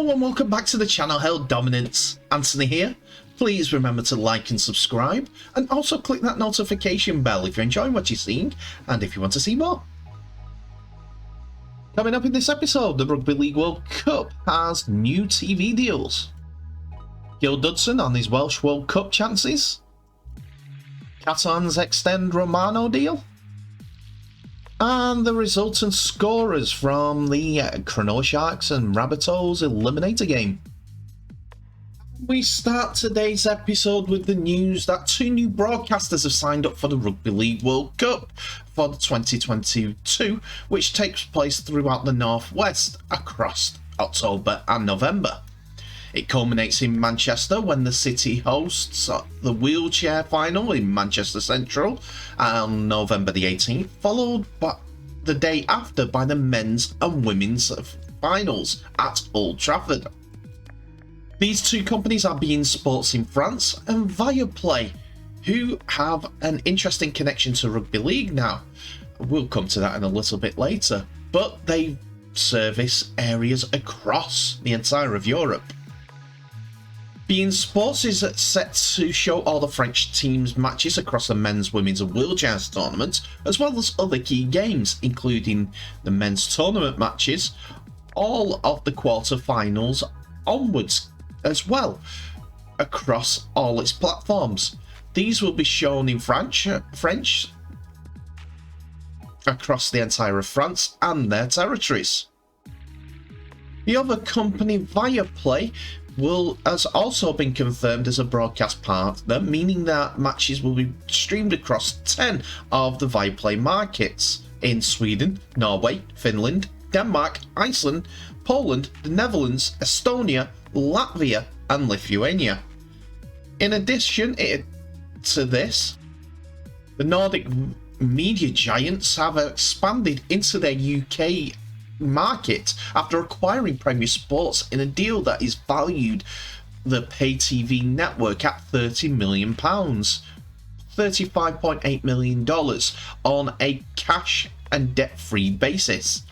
Hello and welcome back to the channel. Hail Dominance, Anthony here. Please remember to like and subscribe, and also click that notification bell if you're enjoying what you're seeing and if you want to see more. Coming up in this episode, the Rugby League World Cup has new TV deals. Dudson on his Welsh World Cup chances. Catalans extend Romano deal. And the resultant scorers from the Cronulla Sharks and Rabbitohs Eliminator game. We start today's episode with the news that two new broadcasters have signed up for the Rugby League World Cup for the 2022, which takes place throughout the Northwest across October and November. It culminates in Manchester when the city hosts the wheelchair final in Manchester Central on November the 18th, followed by the day after by the men's and women's finals at Old Trafford. These two companies are beIN Sports in France and Viaplay, who have an interesting connection to rugby league now. We'll come to that in a little bit later, but they service areas across the entire of Europe. beIN Sports is set to show all the French team's matches across the men's, women's and wheelchairs tournament, as well as other key games, including the men's tournament matches, all of the quarter-finals onwards as well, across all its platforms. These will be shown in French across the entire of France and their territories. The other company, Viaplay, has also been confirmed as a broadcast partner, meaning that matches will be streamed across 10 of the Viaplay markets in Sweden, Norway, Finland, Denmark, Iceland, Poland, the Netherlands, Estonia, Latvia and Lithuania. In addition to this, the Nordic media giants have expanded into their UK market after acquiring Premier Sports in a deal that is valued the pay TV network at £30 million, $35.8 million on a cash and debt-free basis.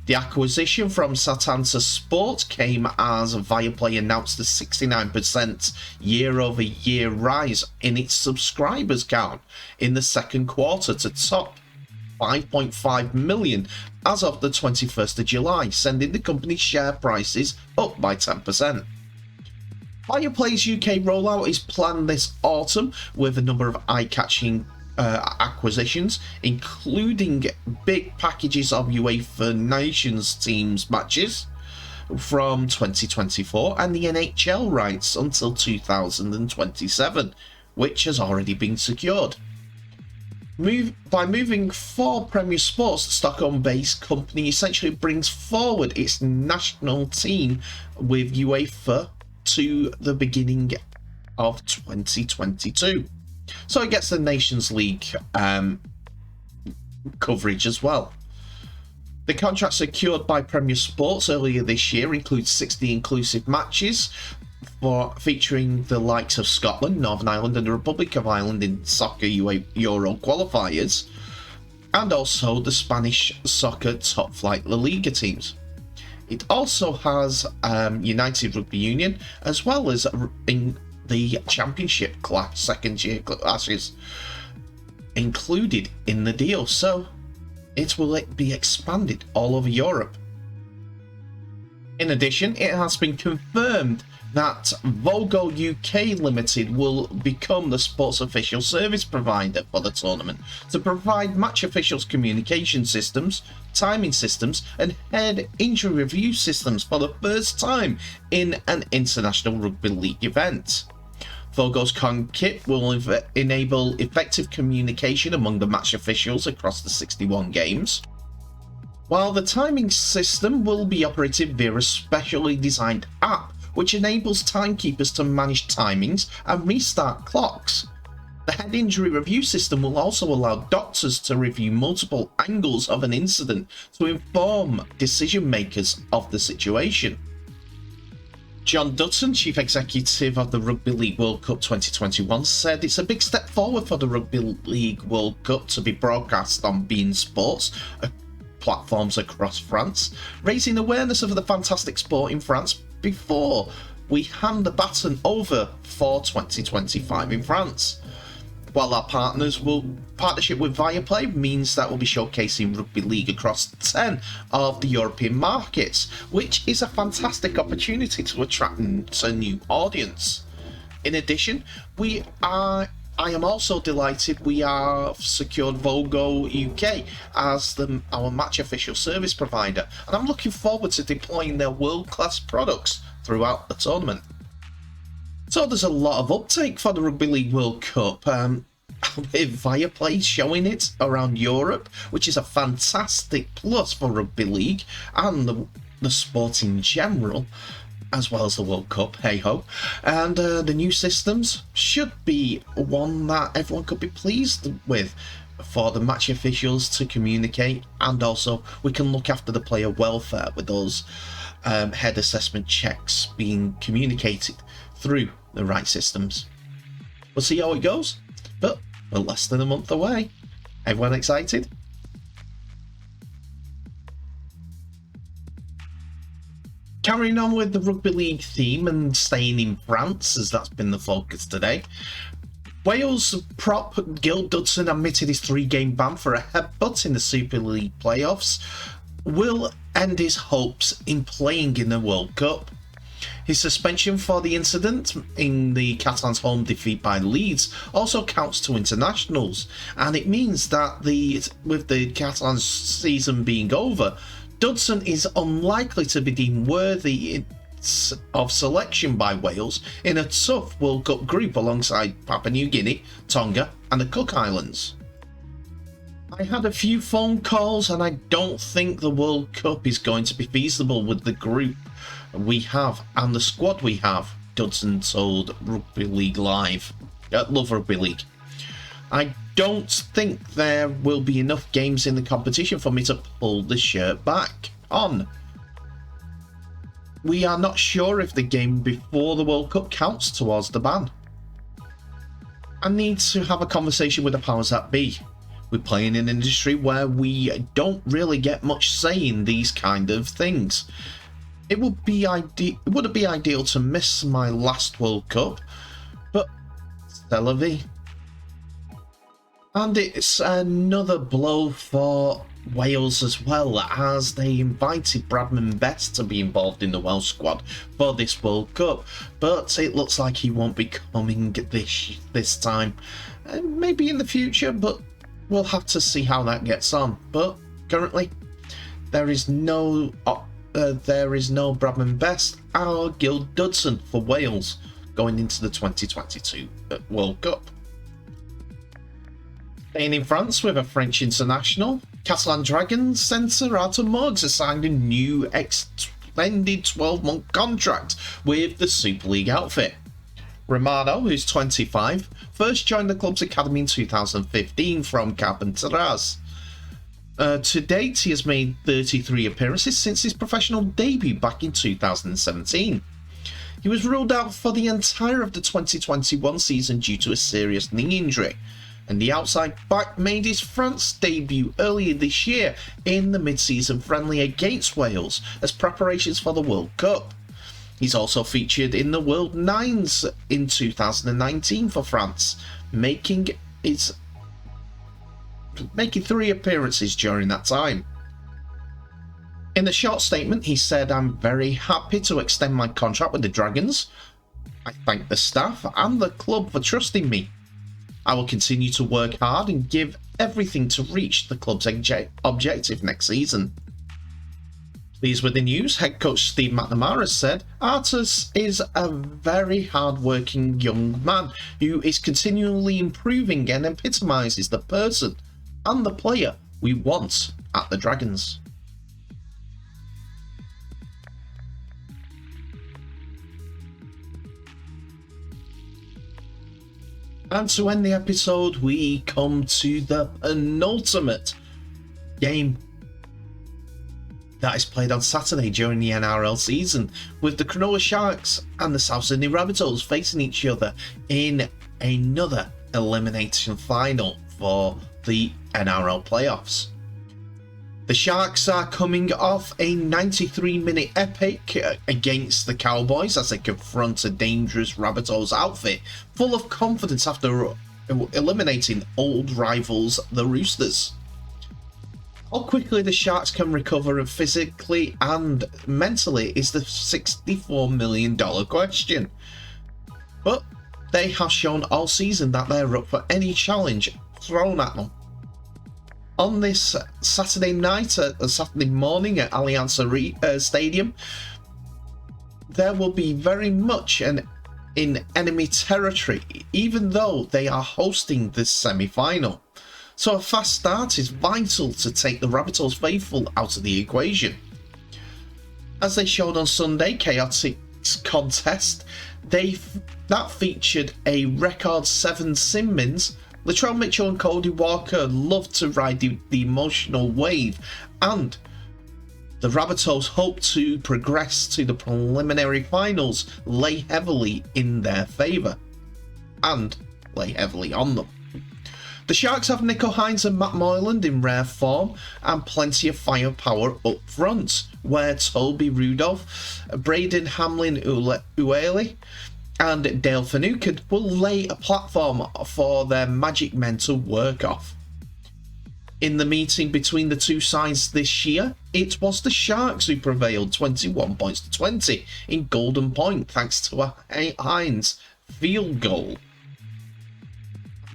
The acquisition from Satanta Sport came as Viaplay announced a 69% year-over-year rise in its subscribers count in the second quarter to top 5.5 million as of the 21st of July, sending the company's share prices up by 10%. Viaplay's UK rollout is planned this autumn with a number of eye-catching acquisitions, including big packages of UEFA Nations teams matches from 2024 and the NHL rights until 2027, which has already been secured. By moving for Premier Sports, the Stockholm-based company essentially brings forward its national team with UEFA to the beginning of 2022. So it gets the Nations League coverage as well. The contract secured by Premier Sports earlier this year includes 60 inclusive matches featuring the likes of Scotland, Northern Ireland and the Republic of Ireland in soccer Euro qualifiers, and also the Spanish soccer top flight La Liga teams. It also has United Rugby Union as well as in the Championship class, second year classes included in the deal, so it will be expanded all over Europe. In addition, it has been confirmed that Vogo UK Limited will become the sports official service provider for the tournament to provide match officials communication systems, timing systems and head injury review systems for the first time in an international rugby league event. Vogo's kit will enable effective communication among the match officials across the 61 games, while the timing system will be operated via a specially designed app which enables timekeepers to manage timings and restart clocks. The head injury review system will also allow doctors to review multiple angles of an incident to inform decision makers of the situation. John Dudson, Chief Executive of the Rugby League World Cup 2021, said it's a big step forward for the Rugby League World Cup to be broadcast on beIN Sports, platforms across France, raising awareness of the fantastic sport in France before we hand the baton over for 2025 in France. While our partnership with Viaplay means that we'll be showcasing rugby league across 10 of the European markets, which is a fantastic opportunity to attract a new audience. In addition, I am also delighted we have secured Vogo UK as our match official service provider, and I'm looking forward to deploying their world-class products throughout the tournament. So there's a lot of uptake for the Rugby League World Cup, with Viaplay showing it around Europe, which is a fantastic plus for Rugby League and the sport in general, as well as the World Cup, hey-ho. And the new systems should be one that everyone could be pleased with for the match officials to communicate, and also we can look after the player welfare with those head assessment checks being communicated through the right systems. We'll see how it goes, but we're less than a month away. Everyone excited? Carrying on with the Rugby League theme and staying in France, as that's been the focus today, Wales prop Gil Dudson admitted his 3-game ban for a headbutt in the Super League playoffs will end his hopes in playing in the World Cup. His suspension for the incident in the Catalans' home defeat by Leeds also counts to internationals, and it means that with the Catalans' season being over, Dudson is unlikely to be deemed worthy of selection by Wales in a tough World Cup group alongside Papua New Guinea, Tonga and the Cook Islands. I had a few phone calls and I don't think the World Cup is going to be feasible with the group we have and the squad we have, Dudson told Rugby League Live, Love Rugby League. I don't think there will be enough games in the competition for me to pull the shirt back on. We are not sure if the game before the World Cup counts towards the ban. I need to have a conversation with the powers that be. We're playing in an industry where we don't really get much say in these kind of things. It wouldn't be ideal to miss my last World Cup, but c'est la vie. And it's another blow for Wales as well, as they invited Bradman Best to be involved in the Welsh squad for this World Cup, but it looks like he won't be coming this time. Maybe in the future, but we'll have to see how that gets on. But currently, there is no Bradman Best or Gil Dudson for Wales going into the 2022 World Cup. Staying in France with a French international, Catalan Dragons centre Artur Morgs has signed a new extended 12-month contract with the Super League outfit. Romano, who's 25, first joined the club's academy in 2015 from Carpentras. To date, he has made 33 appearances since his professional debut back in 2017. He was ruled out for the entire of the 2021 season due to a serious knee injury, and the outside back made his France debut earlier this year in the mid-season friendly against Wales as preparations for the World Cup. He's also featured in the World Nines in 2019 for France, making 3 appearances during that time. In a short statement, he said, "I'm very happy to extend my contract with the Dragons. I thank the staff and the club for trusting me. I will continue to work hard and give everything to reach the club's objective next season." Pleased with the news, head coach Steve McNamara said, "Artus is a very hard-working young man who is continually improving and epitomises the person and the player we want at the Dragons." And to end the episode, we come to the penultimate game that is played on Saturday during the NRL season, with the Cronulla Sharks and the South Sydney Rabbitohs facing each other in another elimination final for the NRL playoffs. The Sharks are coming off a 93-minute epic against the Cowboys as they confront a dangerous Rabbitohs outfit full of confidence after eliminating old rivals, the Roosters. How quickly the Sharks can recover physically and mentally is the $64 million question. But they have shown all season that they're up for any challenge thrown at them. On this Saturday morning at Allianz Stadium, there will be very much in enemy territory, even though they are hosting this semi-final. So a fast start is vital to take the Rabbitohs faithful out of the equation. As they showed on Sunday, Chaotic's contest, that featured a record 7 sim-mins. Latrell Mitchell and Cody Walker loved to ride the emotional wave, and the Rabbitohs hope to progress to the preliminary finals, lay heavily in their favour, and lay heavily on them. The Sharks have Nico Hines and Matt Moylan in rare form and plenty of firepower up front, where Toby Rudolph, Braden Hamlin-Uele and Dale Finucane will lay a platform for their Magic Men to work off. In the meeting between the two sides this year, it was the Sharks who prevailed 21 points to 20 in Golden Point thanks to a Hines field goal.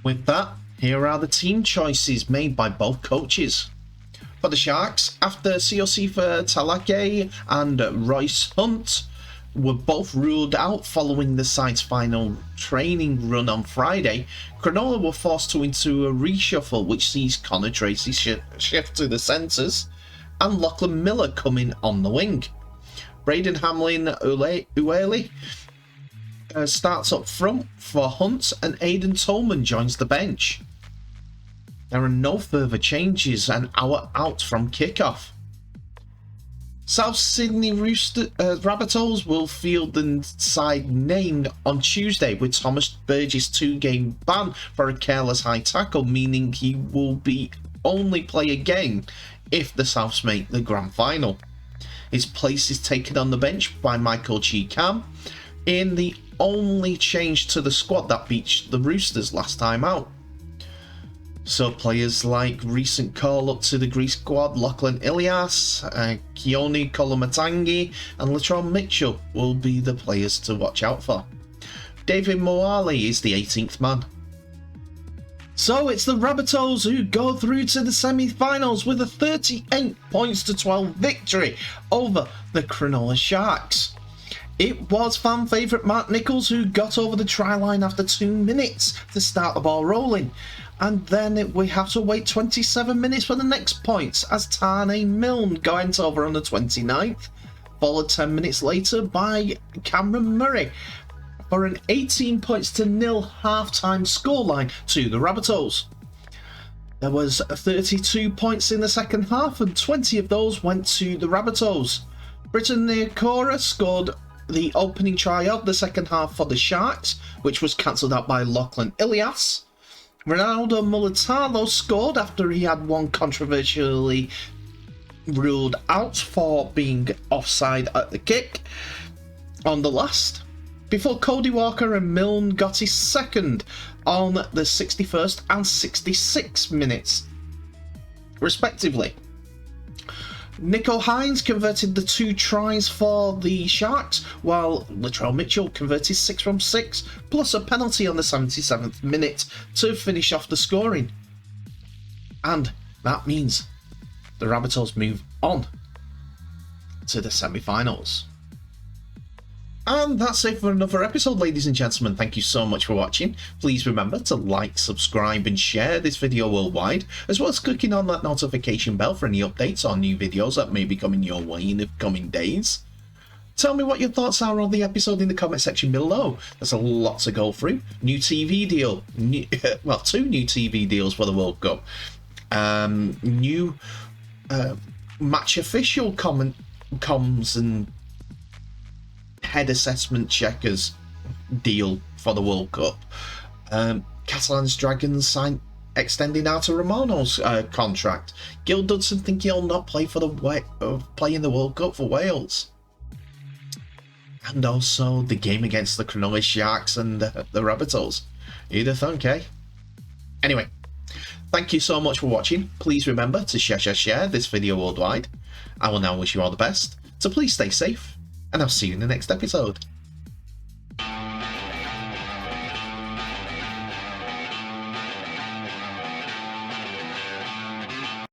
With that, here are the team choices made by both coaches. For the Sharks, after Siosifa Talake and Royce Hunt were both ruled out following the side's final training run on Friday, Cronulla were forced into a reshuffle which sees Connor Tracy shift to the centres and Lachlan Miller coming on the wing. Braden Hamlin-Uele starts up front for Hunt and Aidan Tolman joins the bench. There are no further changes an hour out from kickoff. South Sydney Rabbitohs will field the side named on Tuesday with Thomas Burgess' 2-game ban for a careless high tackle, meaning he will only play a game if the Souths make the grand final. His place is taken on the bench by Michael Cheekam in the only change to the squad that beat the Roosters last time out. So players like recent call-up to the Greece squad Lachlan Ilias, Keone Kolomatangi and Latrell Mitchell will be the players to watch out for. David Moale is the 18th man. So it's the Rabbitohs who go through to the semi-finals with a 38 points to 12 victory over the Cronulla Sharks. It was fan favourite Mark Nichols who got over the try line after 2 minutes to start the ball rolling. And then we have to wait 27 minutes for the next points as Tane Milne went over on the 29th, followed 10 minutes later by Cameron Murray for an 18 points to 0 half-time scoreline to the Rabbitohs. There was 32 points in the second half and 20 of those went to the Rabbitohs. Britton Niokora scored the opening try of the second half for the Sharks, which was cancelled out by Lachlan Ilias. Ronaldo Mulitalo scored after he had one controversially ruled out for being offside at the kick on the last, before Cody Walker and Milne got his second on the 61st and 66th minutes, respectively. Nico Hines converted the 2 tries for the Sharks, while Latrell Mitchell converted 6 from 6, plus a penalty on the 77th minute to finish off the scoring. And that means the Rabbitohs move on to the semi-finals. And that's it for another episode, ladies and gentlemen. Thank you so much for watching. Please remember to like, subscribe and share this video worldwide, as well as clicking on that notification bell for any updates on new videos that may be coming your way in the coming days. Tell me what your thoughts are on the episode in the comment section below. There's a lot to go through. New TV deal. 2 new TV deals for the World Cup. New match official comms and head assessment checkers deal for the World Cup. Catalans Dragons extending out of Romano's contract. Gil Dudson think he'll not play for play in the World Cup for Wales. And also the game against the Cronulla Sharks and the Rabbitohs. Who'd have thunk, eh? Anyway, thank you so much for watching. Please remember to share this video worldwide. I will now wish you all the best. So please stay safe, and I'll see you in the next episode.